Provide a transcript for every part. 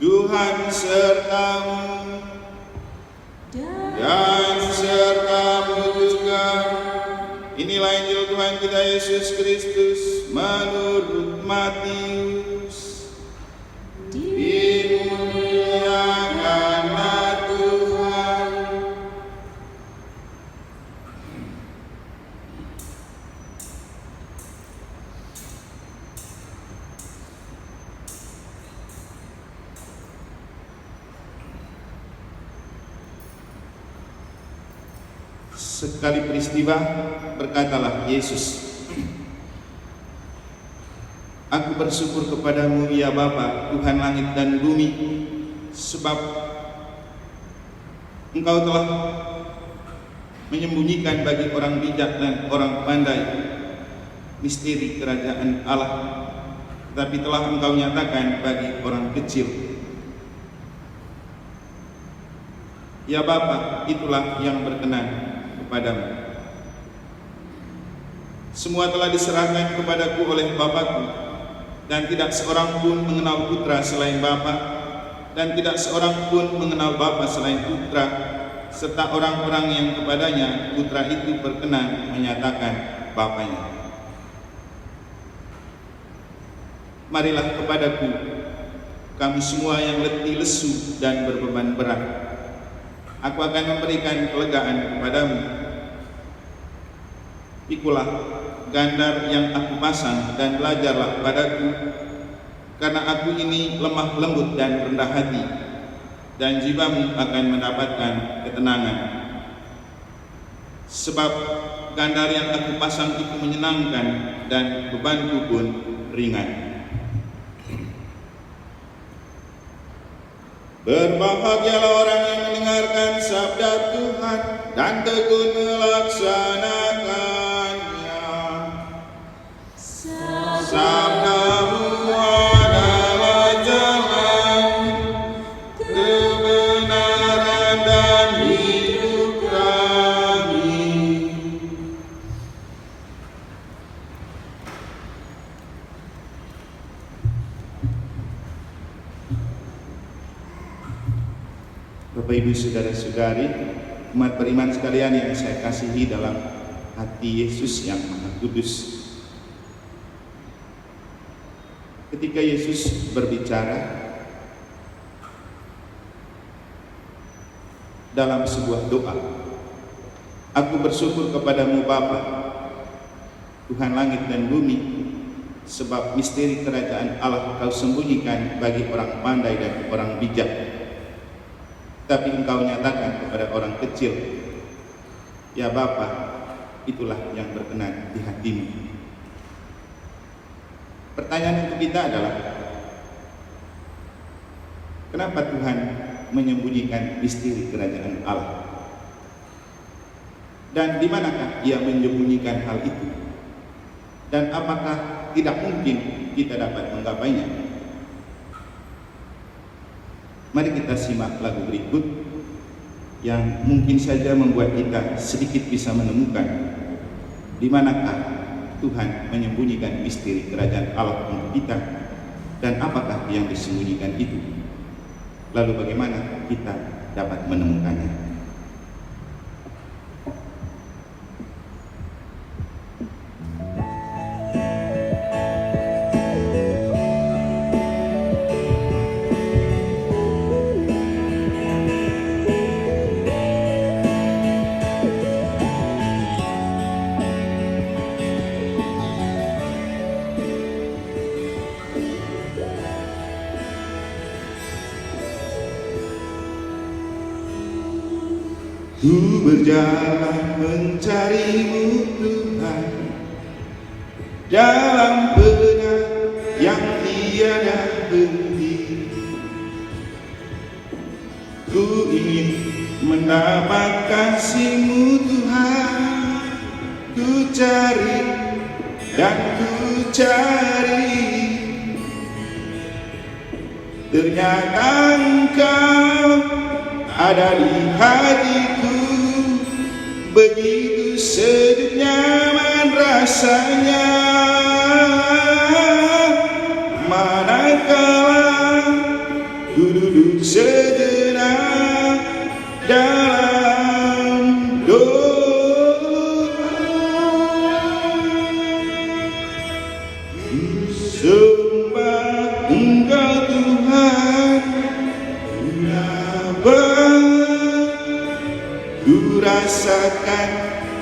Tuhan sertamu dan sertamu juga. Inilah Injil Tuhan kita Yesus Kristus menurut Matius. Dimuliakanlah Tuhan. Sekali peristiwa, berkatalah Yesus, Aku bersyukur kepadamu ya Bapa, Tuhan langit dan bumi, sebab Engkau telah menyembunyikan bagi orang bijak dan orang pandai misteri kerajaan Allah, tetapi telah Engkau nyatakan bagi orang kecil. Ya Bapa, itulah yang berkenan kepadamu. Semua telah diserahkan kepadaku oleh Bapakku, dan tidak seorang pun mengenal Putra selain Bapa, dan tidak seorang pun mengenal Bapa selain Putra, serta orang-orang yang kepadanya Putra itu berkenan menyatakan Bapanya. Marilah kepadaku, kamu semua yang letih lesu dan berbeban berat, aku akan memberikan kelegaan kepadamu. Pikulah gandar yang aku pasang dan belajarlah padaku, karena aku ini lemah lembut dan rendah hati, dan jiwamu akan mendapatkan ketenangan. Sebab gandar yang aku pasang itu menyenangkan dan bebanku pun ringan. Berbahagialah orang yang mendengarkan sabda Tuhan dan tekun melaksanakannya. Sabda-Mu adalah jalan, kebenaran dan hidup kami. Bapak Ibu Saudara-saudari, umat beriman sekalian yang saya kasihi dalam hati Yesus yang Maha Kudus. Ketika Yesus berbicara dalam sebuah doa, Aku bersyukur kepadamu Bapa, Tuhan langit dan bumi, sebab misteri kerajaan Allah Kau sembunyikan bagi orang pandai dan orang bijak, tapi Engkau nyatakan kepada orang kecil. Ya Bapa, itulah yang berkenan di hatimu. Pertanyaan untuk kita adalah, kenapa Tuhan menyembunyikan misteri kerajaan Allah? Dan di manakah Ia menyembunyikan hal itu? Dan apakah tidak mungkin kita dapat menggapainya? Mari kita simak lagu berikut yang mungkin saja membuat kita sedikit bisa menemukan di manakah Tuhan menyembunyikan misteri kerajaan Allah untuk kita, dan apakah yang disembunyikan itu. Lalu bagaimana kita dapat menemukannya? Ku berjalan mencari-Mu Tuhan, dalam benak yang tiada henti. Ku ingin mendapat kasih-Mu Tuhan, ku cari dan ku cari. Ternyata Engkau ada di hatiku, begitu sejuk nyaman rasanya. Manakala ku duduk sejenak dalam doa, sembah Engkau Tuhan, ku rasakan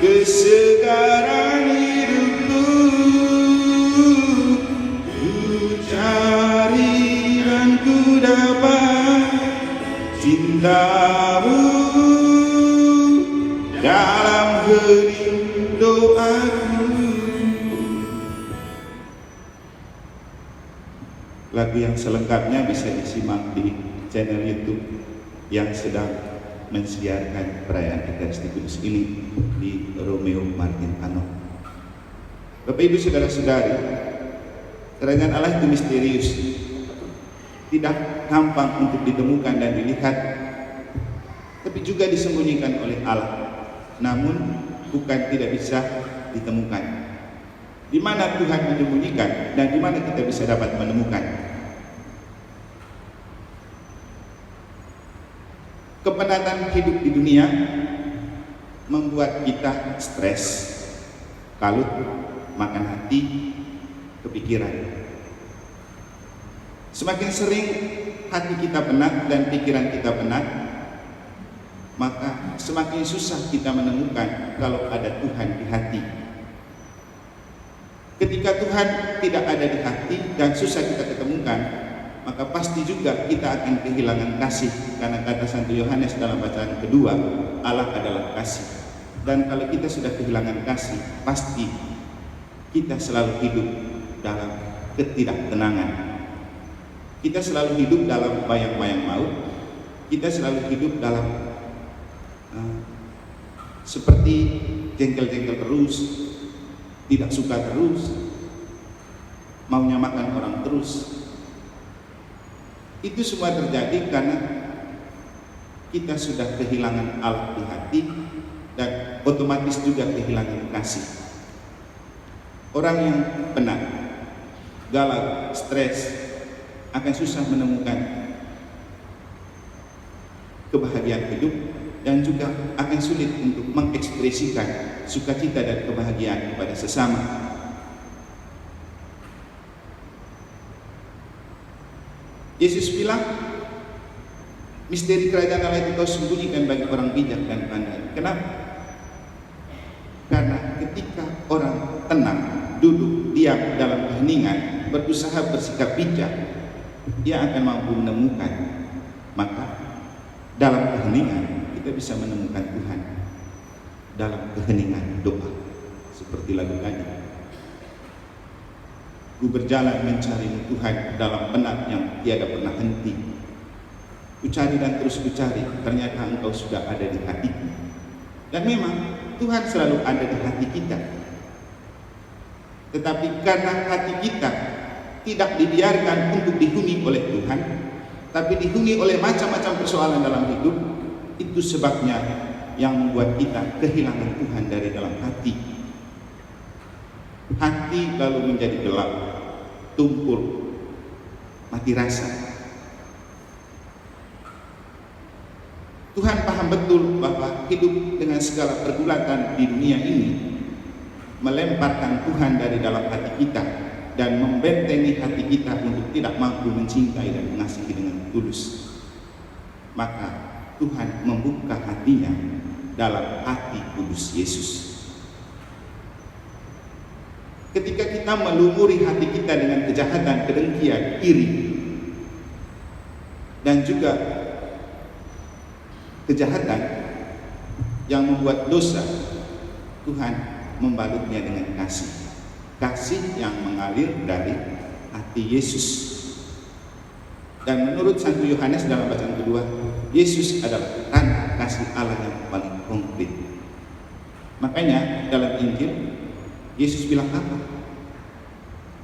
kesegaran hidupku, ku cari dan ku dapat cintamu dalam hening doaku. Lagu yang selengkapnya bisa disimak di channel YouTube yang sedang mensiarkan perayaan Ekaristi Kudus ini di Romeo Martin Ano. Bapak Ibu saudara-saudari, kerajaan Allah itu misterius, tidak gampang untuk ditemukan dan dilihat, tapi juga disembunyikan oleh Allah, namun bukan tidak bisa ditemukan. Di mana Tuhan menyembunyikan dan di mana kita bisa dapat menemukan. Kepenatan hidup di dunia membuat kita stres, kalut, makan hati, kepikiran. Semakin sering hati kita penat dan pikiran kita penat, maka semakin susah kita menemukan kalau ada Tuhan di hati. Ketika Tuhan tidak ada di hati dan susah kita ketemukan, maka pasti juga kita akan kehilangan kasih, karena kata Santo Yohanes dalam bacaan kedua, Allah adalah kasih. Dan kalau kita sudah kehilangan kasih, pasti kita selalu hidup dalam ketidaktenangan. Kita selalu hidup dalam bayang-bayang maut. Kita selalu hidup dalam seperti jengkel-jengkel terus, tidak suka terus, maunya makan orang terus. Itu semua terjadi karena kita sudah kehilangan Allah di hati dan otomatis juga kehilangan kasih. Orang yang penat, galau, stres akan susah menemukan kebahagiaan hidup dan juga akan sulit untuk mengekspresikan sukacita dan kebahagiaan kepada sesama. Yesus bilang, misteri kerajaan Allah itu kau sembunyikan bagi orang bijak dan pandai. Kenapa? Karena ketika orang tenang, duduk, diam dalam keheningan, berusaha bersikap bijak, dia akan mampu menemukan. Maka dalam keheningan kita bisa menemukan Tuhan. Dalam keheningan doa, seperti lagu tadi. Ku berjalan mencari Tuhan dalam penat yang tiada pernah henti. Ku cari dan terus ku cari, ternyata Engkau sudah ada di hatiku. Dan memang Tuhan selalu ada di hati kita. Tetapi karena hati kita tidak dibiarkan untuk dihuni oleh Tuhan, tapi dihuni oleh macam-macam persoalan dalam hidup, itu sebabnya yang membuat kita kehilangan Tuhan dari dalam hati. Hati lalu menjadi gelap, tumpul, mati rasa. Tuhan paham betul bahwa hidup dengan segala pergulatan di dunia ini melemparkan Tuhan dari dalam hati kita dan membentengi hati kita untuk tidak mampu mencintai dan mengasihi dengan tulus. Maka Tuhan membuka hatinya dalam hati kudus Yesus. Ketika kita melumuri hati kita dengan kejahatan, kedengkian, iri, dan juga kejahatan yang membuat dosa, Tuhan membalutnya dengan kasih. Kasih yang mengalir dari hati Yesus. Dan menurut Santo Yohanes dalam bacaan kedua, Yesus adalah tanda kasih Allah yang paling konkret. Makanya dalam Injil Yesus bilang apa?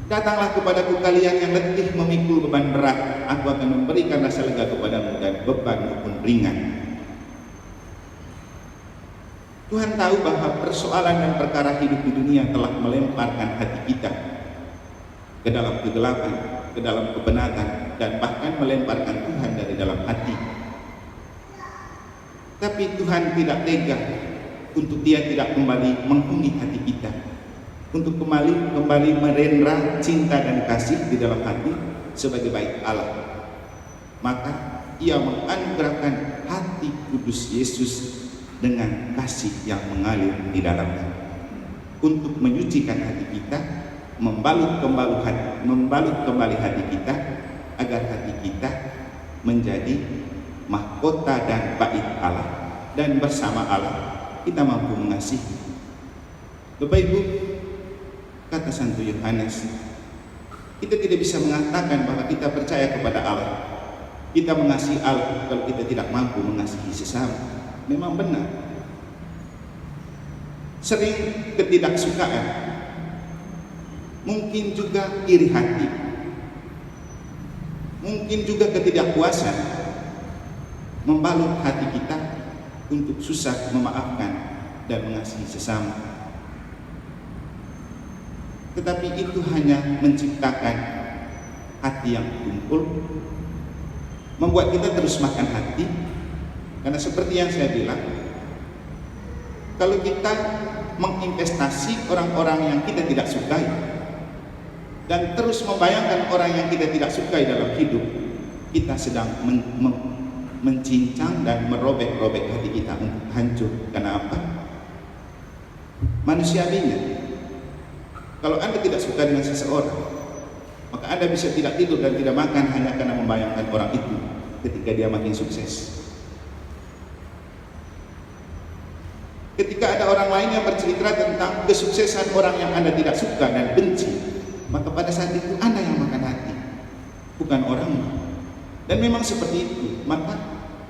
Datanglah kepadaku kalian yang letih memikul beban berat, aku akan memberikan rasa lega kepadamu dan bebanmu pun ringan. Tuhan tahu bahwa persoalan dan perkara hidup di dunia telah melemparkan hati kita. ke dalam kegelapan, ke dalam kepenatan, dan bahkan melemparkan Tuhan dari dalam hati. Tapi Tuhan tidak tega untuk Dia tidak kembali menghuni hati kita, untuk kembali merendra cinta dan kasih di dalam hati sebagai bait Allah. Maka Ia menganugerahkan hati kudus Yesus dengan kasih yang mengalir di dalamnya, untuk menyucikan hati kita, membalut kembali hati kita, agar hati kita menjadi mahkota dan bait Allah, dan bersama Allah kita mampu mengasihi. Bapak Ibu, kata Santo Yohanes, kita tidak bisa mengatakan bahwa kita percaya kepada Allah, kita mengasihi Allah, kalau kita tidak mampu mengasihi sesama. Memang benar, sering ketidaksukaan, mungkin juga iri hati, mungkin juga ketidakpuasan membalut hati kita untuk susah memaafkan dan mengasihi sesama. Tetapi itu hanya menciptakan hati yang kumpul, membuat kita terus makan hati. Karena seperti yang saya bilang, kalau kita menginvestasi orang-orang yang kita tidak sukai dan terus membayangkan orang yang kita tidak sukai dalam hidup, kita sedang mencincang dan merobek-robek hati kita untuk hancur. Karena apa? Manusiawinya, kalau Anda tidak suka dengan seseorang, maka Anda bisa tidak tidur dan tidak makan hanya karena membayangkan orang itu ketika dia makin sukses. Ketika ada orang lain yang bercerita tentang kesuksesan orang yang Anda tidak suka dan benci, maka pada saat itu Anda yang makan hati, bukan orangnya. Dan memang seperti itu. Maka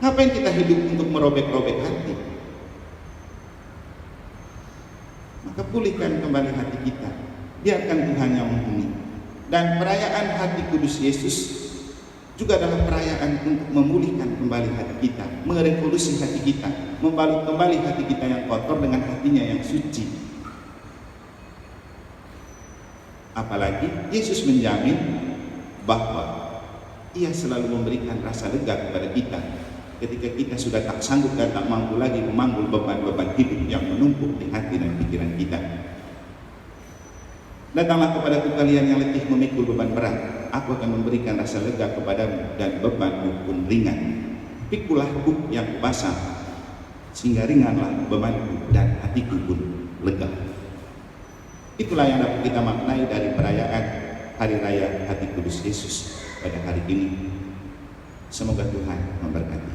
ngapain kita hidup untuk merobek-robek hati? Maka pulihkan kembali hati kita, biarkan Tuhan yang menghuni. Dan perayaan hati kudus Yesus juga adalah perayaan untuk memulihkan kembali hati kita, merevolusi hati kita, membalut kembali hati kita yang kotor dengan hatinya yang suci. Apalagi Yesus menjamin bahwa Ia selalu memberikan rasa lega kepada kita ketika kita sudah tak sanggup dan tak mampu lagi memanggul beban-beban hidup yang menumpuk di hati dan pikiran kita. Datanglah kepadaku kalian yang letih memikul beban berat, aku akan memberikan rasa lega kepadamu, dan bebanmu pun ringan. Pikulah buk yang kupasang, sehingga ringanlah bebanku dan hatiku pun lega. Itulah yang dapat kita maknai dari perayaan Hari Raya Hati Kudus Yesus pada hari ini. Semoga Tuhan memberkati.